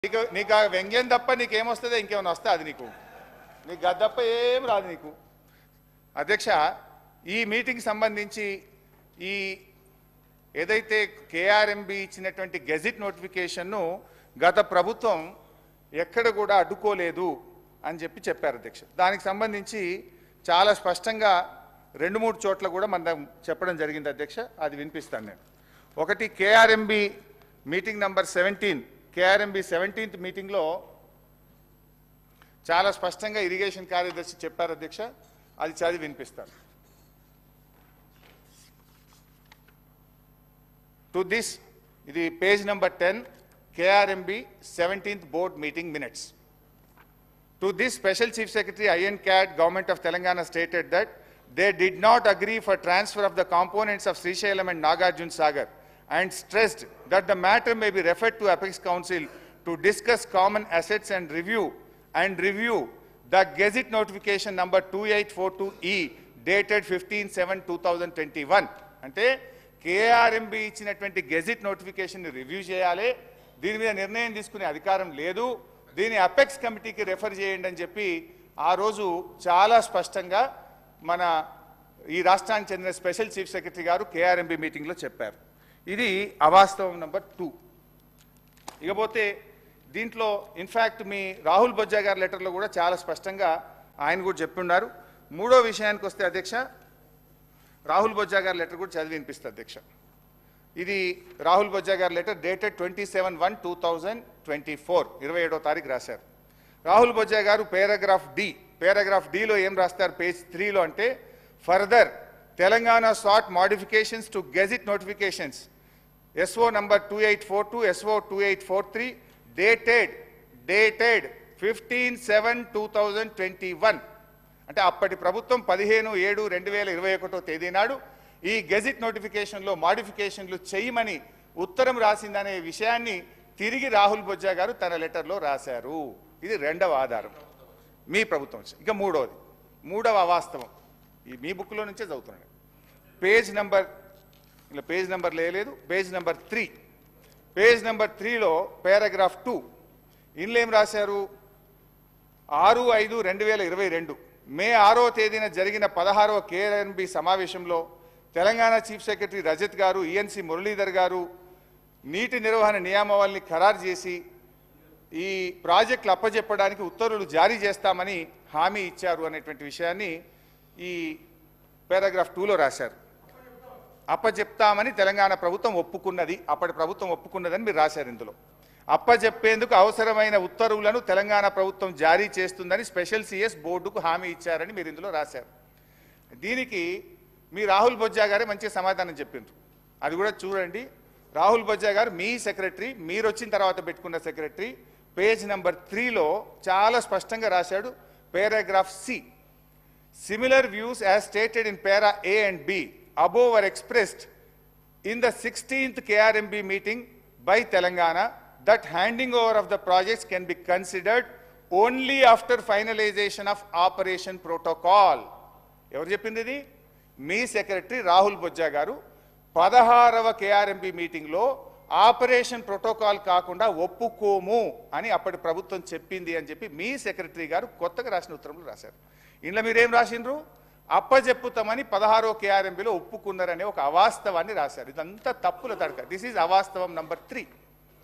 నీకు ఆ వ్యంగ్యం తప్ప నీకేమొస్తుందో ఇంకేమైనా వస్తే అది నీకు గది తప్ప ఏం రాదు నీకు. అధ్యక్ష, ఈ మీటింగ్ సంబంధించి ఈ ఏదైతే కేఆర్ఎంబి ఇచ్చినటువంటి గెజిట్ నోటిఫికేషన్ను గత ప్రభుత్వం ఎక్కడ కూడా అడ్డుకోలేదు అని చెప్పారు అధ్యక్ష. దానికి సంబంధించి చాలా స్పష్టంగా 2-3 చోట్ల కూడా మనం చెప్పడం జరిగింది అధ్యక్ష. అది వినిపిస్తాను నేను. ఒకటి, KRMB meeting number 17, KRMB 17th మీటింగ్లో చాలా స్పష్టంగా ఇరిగేషన్ కార్యదర్శి చెప్పారు అధ్యక్ష. అది చదివి వినిపిస్తాను. టు దిస్, ఇది page number 10, KRMB 17th board meeting minutes. To this, Special Chief Secretary INCAD, Government of Telangana stated that they did not agree for transfer of the components of Srisailam and Nagarjuna Sagar and stressed that the matter may be referred to Apex Council to discuss common assets and review the Gazette notification number 2842E dated 15/7/2021. అంటే KRMB ఇచ్చినటువంటి gazette notification review చేయాలి, దీని మీద నిర్ణయం తీసుకునే అధికారం లేదు, దీని అపెక్స్ కమిటీకి రెఫర్ చేయండి అని చెప్పి ఆ రోజు చాలా స్పష్టంగా మన ఈ రాష్ట్రానికి చెందిన స్పెషల్ చీఫ్ సెక్రటరీ గారు KRMB మీటింగ్లో చెప్పారు. ఇది అవాస్తవం నంబర్ 2. ఇకపోతే దీంట్లో ఇన్ఫ్యాక్ట్ మీ రాహుల్ బొజ్జా గారి లెటర్లో కూడా చాలా స్పష్టంగా ఆయన కూడా చెప్పున్నారు. మూడో విషయానికి వస్తే అధ్యక్ష, రాహుల్ బొజ్జా గారి లెటర్ కూడా చదివి వినిపిస్తుంది అధ్యక్ష. ఇది రాహుల్ బొజ్జా గారి లెటర్ డేటెడ్ 27/1/2024, 27వ తారీఖు రాశారు. రాహుల్ బొజ్జా గారు పేరాగ్రాఫ్ డిలో ఏం రాస్తారు పేజ్ 3లో అంటే, further Telangana sought modifications to gazette notifications SO number 2842, SO 2843 dated 15/7/2021. అంటే అప్పటి ప్రభుత్వం 15/7/2021 తేదీ నాడు ఈ గెజిట్ నోటిఫికేషన్లో మాడిఫికేషన్లు చేయమని ఉత్తరం రాసిందనే విషయాన్ని తిరిగి రాహుల్ బొజ్జా గారు తన లెటర్లో రాశారు. ఇది రెండవ ఆధారం మీ ప్రభుత్వం. ఇక మూడవ అవాస్తవం ఈ మీ బుక్లో నుంచే చదువుతున్నాను. పేజ్ నెంబర్ 3, పేజ్ నెంబర్ 3లో పారాగ్రాఫ్ 2 ఇందులో ఏం రాశారు, 6/5/2022 మే 6వ తేదీన జరిగిన 16వ KRMB సమావేశంలో తెలంగాణ చీఫ్ సెక్రటరీ రజత్ గారు, ENC మురళీధర్ గారు నీటి నిర్వహణ నియామావళిని ఖరారు చేసి ఈ ప్రాజెక్టులు అప్పజెప్పడానికి ఉత్తర్వులు జారీ చేస్తామని హామీ ఇచ్చారు అనేటువంటి విషయాన్ని ఈ పారాగ్రాఫ్ 2లో రాశారు. అప్పజెప్తామని తెలంగాణ ప్రభుత్వం ఒప్పుకున్నది, అప్పటి ప్రభుత్వం ఒప్పుకున్నదని మీరు రాశారు. ఇందులో అప్పజెప్పేందుకు అవసరమైన ఉత్తర్వులను తెలంగాణ ప్రభుత్వం జారీ చేస్తుందని స్పెషల్ CS బోర్డుకు హామీ ఇచ్చారని మీరు ఇందులో రాశారు. దీనికి మీ రాహుల్ బొజ్జా గారే మంచి సమాధానం చెప్పిండ్రు. అది కూడా చూడండి. రాహుల్ బొజ్జా గారు మీ సెక్రటరీ, మీరు వచ్చిన తర్వాత పెట్టుకున్న సెక్రటరీ, పేజ్ నెంబర్ 3లో చాలా స్పష్టంగా రాశాడు. Paragraph C, similar views as stated in para A and B above were expressed in the 16th KRMB meeting by Telangana that handing over of the projects can be considered only after finalization of operation protocol. ఎవరు చెప్పింది ఇది? మీ secretary Rahul Bojja గారు 16వ KRMB మీటింగ్లో operation protocol కాకుండా ఒప్పుకోము అని అప్పటి ప్రభుత్వం చెప్పింది అని చెప్పి మీ సెక్రటరీ గారు కొత్తగా రాసిన ఉత్తరంలో రాశారు. ఇందులో మీరేం రాసిండ్రు? అప్పజెప్పుతామని 16వ KRMBలో ఒప్పుకున్నారనే ఒక అవాస్తవాన్ని రాశారు. ఇదంతా తప్పుల తడక. దిస్ ఈజ్ అవాస్తవం నంబర్ 3.